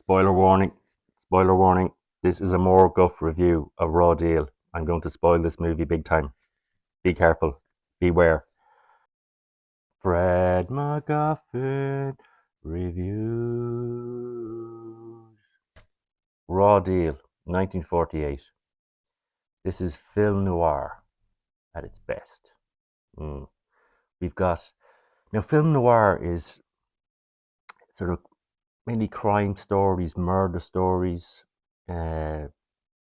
Spoiler warning. Spoiler warning. This is a more guff review of Raw Deal. I'm going to spoil this movie big time. Be careful. Beware. Fred MacGuffin reviews. Raw Deal, 1948. This is film noir at its best. We've got now film noir is sort of mainly crime stories, murder stories, uh,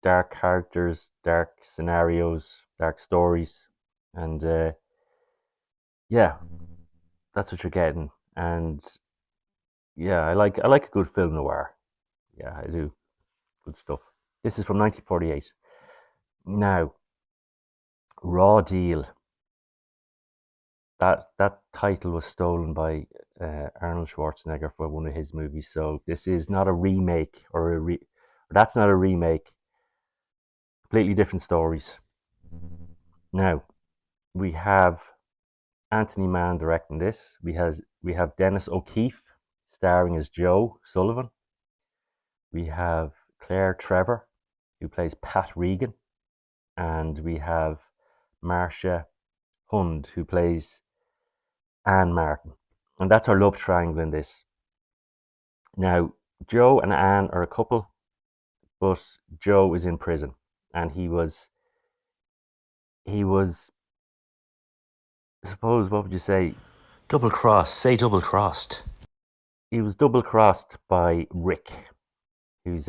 dark characters, dark scenarios, dark stories, and yeah, that's what you're getting. And yeah, I like a good film noir. Yeah, I do. Good stuff. This is from 1948. Now, Raw Deal. That title was stolen by Arnold Schwarzenegger for one of his movies. So this is not a remake that's not a remake. Completely different stories. Now we have Anthony Mann directing this. We have Dennis O'Keefe starring as Joe Sullivan. We have Claire Trevor, who plays Pat Regan, and we have Marcia Hund, who plays Anne Martin. And that's our love triangle in this. Now, Joe and Anne are a couple, but Joe is in prison, and he was, I suppose, what would you say? Double cross. Say double crossed. He was double crossed by Rick, who's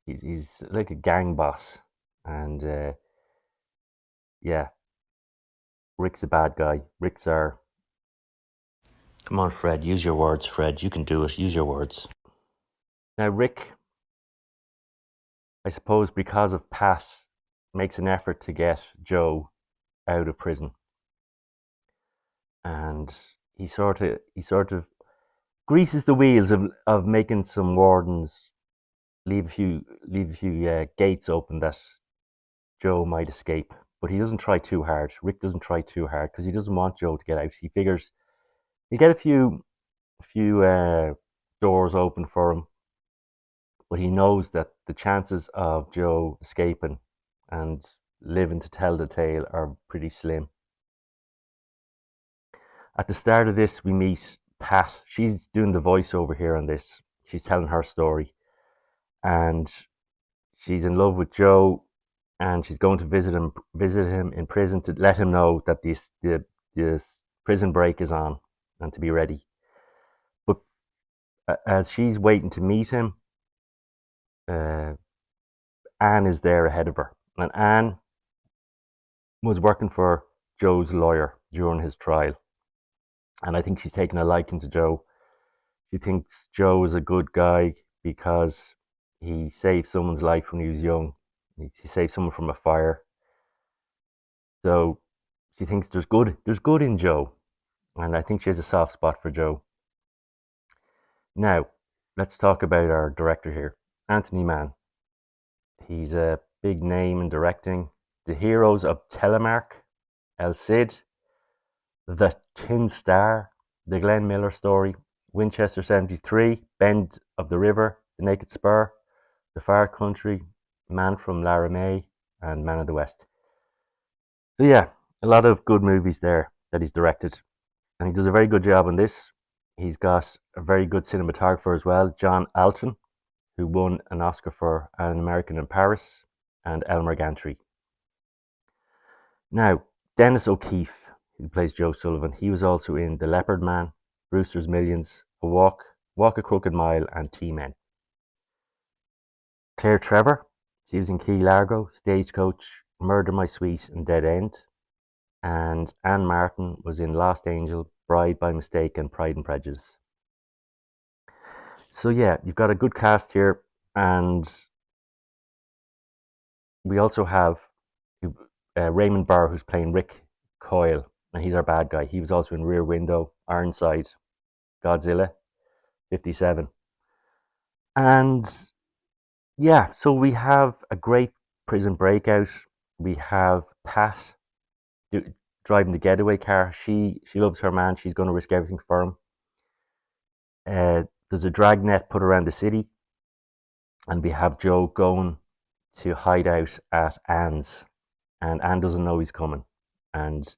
he's like a gang boss, and yeah, Rick's a bad guy. Rick's our Come on, Fred. Use your words, Fred. You can do it. Use your words. now Rick, I suppose, because of Pat, makes an effort to get Joe out of prison, and he sort of greases the wheels of making some wardens leave a few gates open that Joe might escape. But he doesn't try too hard. Rick doesn't try too hard because he doesn't want Joe to get out. He figures he'll get a few doors open for him, but he knows that the chances of Joe escaping and living to tell the tale are pretty slim. At the start of this, we meet Pat. She's doing the voiceover here on this. She's telling her story, and she's in love with Joe, and she's going to visit him in prison to let him know that this prison break is on and to be ready. But as she's waiting to meet him, uh, Anne is there ahead of her, and Anne was working for Joe's lawyer during his trial, and I think she's taken a liking to Joe. She thinks Joe is a good guy because he saved someone's life when he was young. He saved someone from a fire. So she thinks there's good in Joe, and I think she has a soft spot for Joe. Now, let's talk about our director here, Anthony Mann. He's a big name in directing. The heroes of Telemark, El Cid, The Tin Star, The Glenn Miller Story, Winchester 73, Bend of the River, The Naked Spur, The Far Country, Man from Laramie, and Man of the West. So yeah, a lot of good movies there that he's directed, and he does a very good job on this. He's got a very good cinematographer as well, John Alton, who won an Oscar for An American in Paris, and Elmer Gantry. Now, Dennis O'Keefe, who plays Joe Sullivan, he was also in The Leopard Man, Brewster's Millions, Walk a Crooked Mile, and T-Men. Claire Trevor, she was in Key Largo, Stagecoach, Murder My Sweet, and Dead End. And Anne Martin was in Lost Angel, Bride by Mistake, and Pride and Prejudice. So yeah, you've got a good cast here, and we also have Raymond Burr, who's playing Rick Coyle, and he's our bad guy. He was also in Rear Window, Ironside, Godzilla, 57. And yeah, so we have a great prison breakout. We have Pat driving the getaway car. She loves her man. She's going to risk everything for him. there's a dragnet put around the city, and we have Joe going to hide out at Anne's, and Anne doesn't know he's coming, and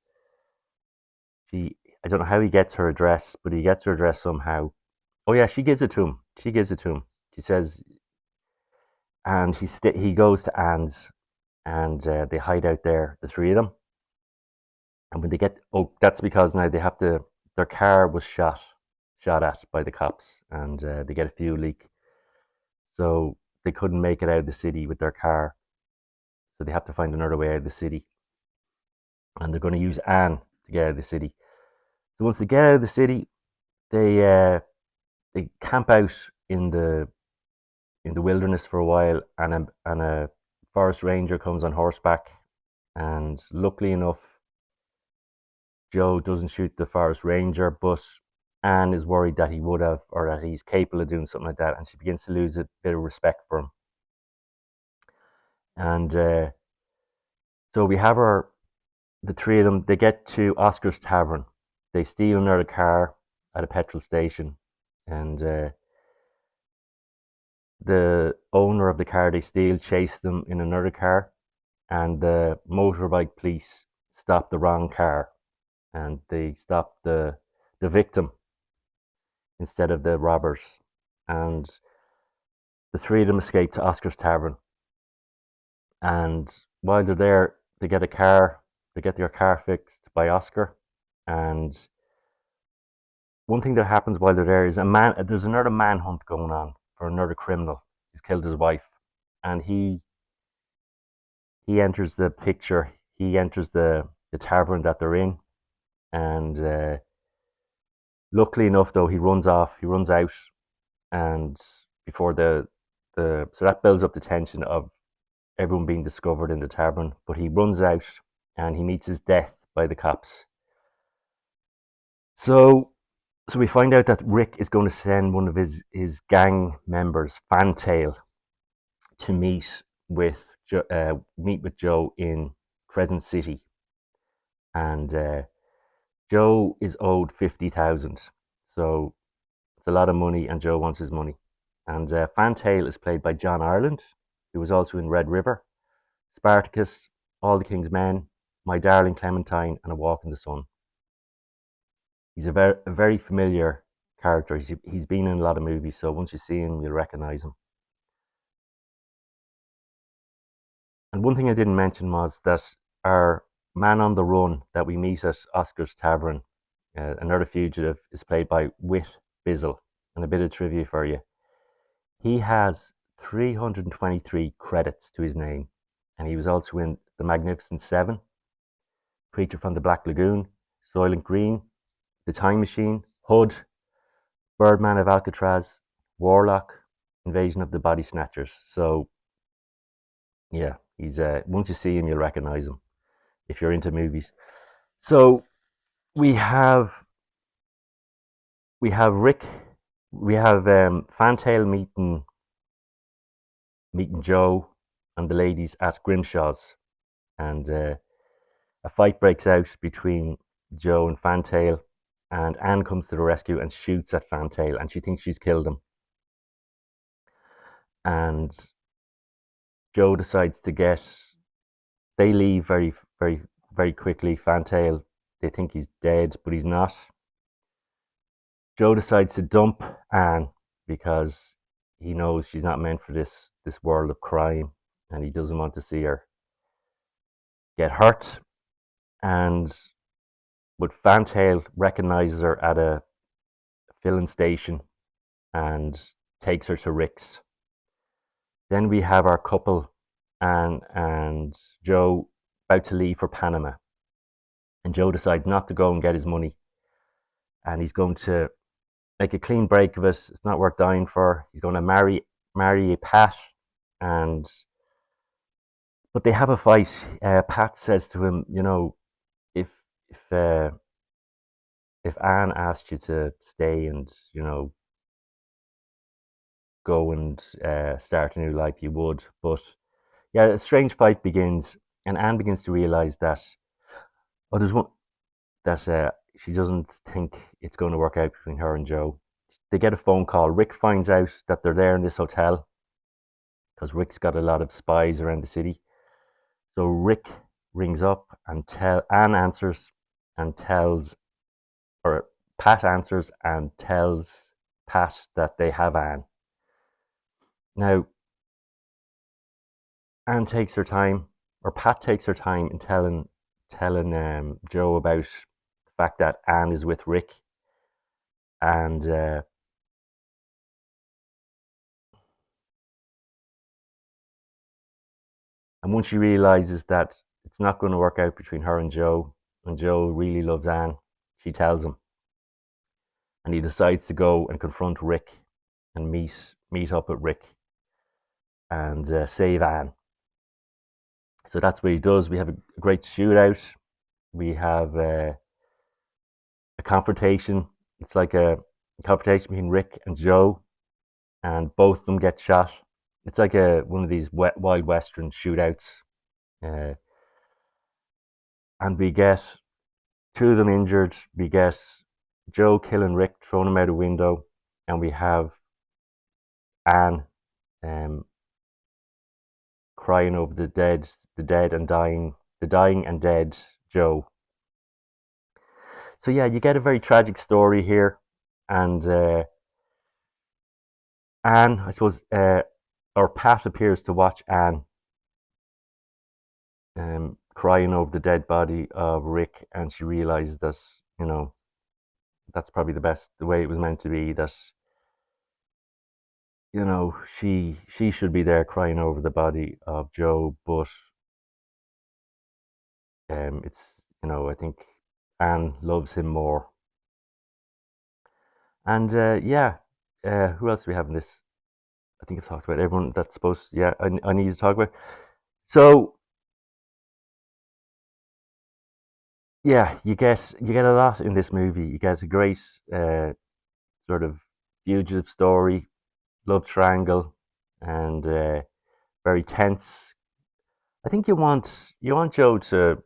she I don't know how he gets her address, but he gets her address somehow. Oh yeah, she gives it to him. She gives it to him. She says, and he goes to Anne's, and they hide out there, the three of them. And when they get, oh, that's because now they have to. Their car was shot at by the cops, and they get a fuel leak, so they couldn't make it out of the city with their car. So they have to find another way out of the city, and they're going to use Anne to get out of the city. So once they get out of the city, they they camp out in the wilderness for a while, and a forest ranger comes on horseback, and luckily enough, Joe doesn't shoot the forest ranger, but Anne is worried that he would have, or that he's capable of doing something like that, and she begins to lose a bit of respect for him. And so we have the three of them. They get to Oscar's Tavern. They steal another car at a petrol station, and the owner of the car they steal chased them in another car, and the motorbike police stop the wrong car, and they stop the victim instead of the robbers. And the three of them escape to Oscar's Tavern. And while they're there, they get a car. They get their car fixed by Oscar. And one thing that happens while they're there is there's another manhunt going on for another criminal who's killed his wife, and he enters the picture. He enters the tavern that they're in, and luckily enough, though, he runs off. He runs out, and before the so that builds up the tension of everyone being discovered in the tavern. But he runs out, and he meets his death by the cops. So so we find out that Rick is going to send one of his gang members, Fantail, to meet with Joe in Crescent City, and Joe is owed 50,000. So it's a lot of money, and Joe wants his money. And Fantail is played by John Ireland, who was also in Red River, Spartacus, All the King's Men, My Darling Clementine, and A Walk in the Sun. He's a very familiar character. He's been in a lot of movies, so once you see him, you'll recognize him. And one thing I didn't mention was that our man on the run that we meet at Oscar's Tavern, another fugitive, is played by Whit Bizzle. And a bit of trivia for you. He has 323 credits to his name, and he was also in The Magnificent Seven, Creature from the Black Lagoon, Soylent Green, The Time Machine, Hood, Birdman of Alcatraz, Warlock, Invasion of the Body Snatchers. So yeah, he's once you see him, you'll recognize him if you're into movies. So we have Rick, we have Fantail meeting Joe and the ladies at Grimshaw's, and a fight breaks out between Joe and Fantail, and Anne comes to the rescue and shoots at Fantail, and she thinks she's killed him. And Joe decides to get. They leave very quickly. Fantail, they think he's dead, but he's not. Joe decides to dump Anne because he knows she's not meant for this world of crime, and he doesn't want to see her get hurt. And but Fantail recognizes her at a filling station and takes her to Rick's. Then we have our couple, Anne and Joe, about to leave for Panama. And Joe decides not to go and get his money, and he's going to make a clean break of it. It's not worth dying for. He's going to marry Pat, and but they have a fight. Pat says to him, you know, if if uh, if Anne asked you to stay and go and start a new life, you would. But yeah, a strange fight begins, and Anne begins to realize that there's one that she doesn't think it's going to work out between her and Joe. they get a phone call. Rick finds out that they're there in this hotel because Rick's got a lot of spies around the city. So Rick rings up and Anne answers and tells, or Pat answers and tells Pat that they have Anne. Now, Anne takes her time, or Pat takes her time in telling Joe about the fact that Anne is with Rick, and once she realizes that it's not going to work out between her and Joe really loves Anne, she tells him, and he decides to go and confront Rick and meet up with Rick and save Anne. So that's what he does. We have a great shootout. We have a confrontation. It's like a confrontation between Rick and Joe, and both of them get shot. It's like one of these wild western shootouts, uh, and we get two of them injured. We get Joe killing Rick, throwing him out a window, and we have Anne um, crying over the dead and dying, the dying and dead Joe. So yeah, you get a very tragic story here, and Anne, I suppose, or Pat appears to watch Anne crying over the dead body of Rick, and she realizes that you know that's probably the way it was meant to be. That she should be there crying over the body of Joe, but it's I think Anne loves him more. And yeah, who else do we have in this? I think I've talked about everyone that's supposed. Yeah, I need to talk about. So yeah, you get a lot in this movie. You get a great sort of fugitive story, love triangle, and very tense. I think you want Joe to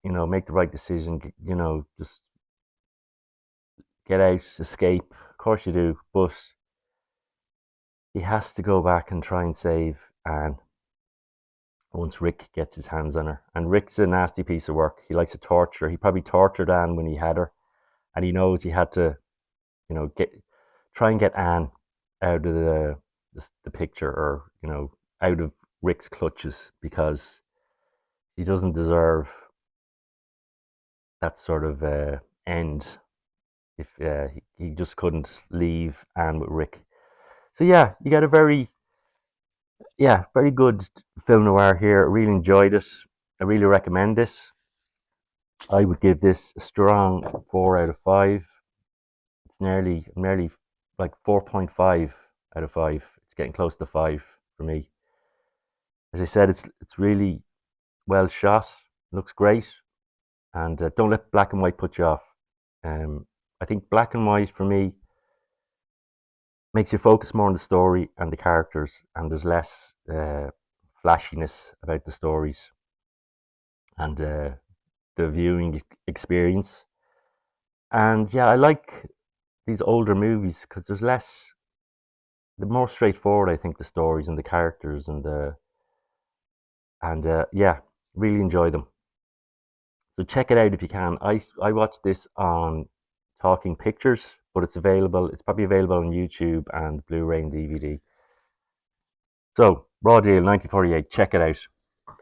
make the right decision. Just get out, escape. Of course you do, but he has to go back and try and save Anne once Rick gets his hands on her. And Rick's a nasty piece of work. He likes to torture. He probably tortured Anne when he had her, and he knows he had to, get try and get Anne out of the picture, or out of Rick's clutches, because he doesn't deserve that sort of end. If he just couldn't leave Anne with Rick. So yeah, you got a very good film noir here. I really enjoyed it. I really recommend this. I would give this a strong 4 out of 5. It's nearly like 4.5 out of 5. It's getting close to 5 for me. As I said, it's really well shot. Looks great, and don't let black and white put you off. I think black and white for me makes you focus more on the story and the characters, and there's less flashiness about the stories and the viewing experience. And yeah, I like these older movies because the more straightforward I think the stories and the characters and yeah, really enjoy them. So check it out if you can. I watched this on Talking Pictures, but it's available. It's probably available on YouTube and Blu-ray and DVD. So Raw Deal 1948. Check it out.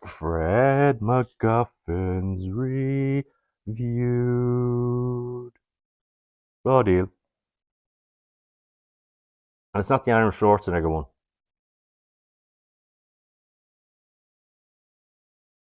Fred MacGuffin's reviewed. Raw Deal. And it's not the Arnold Schwarzenegger one.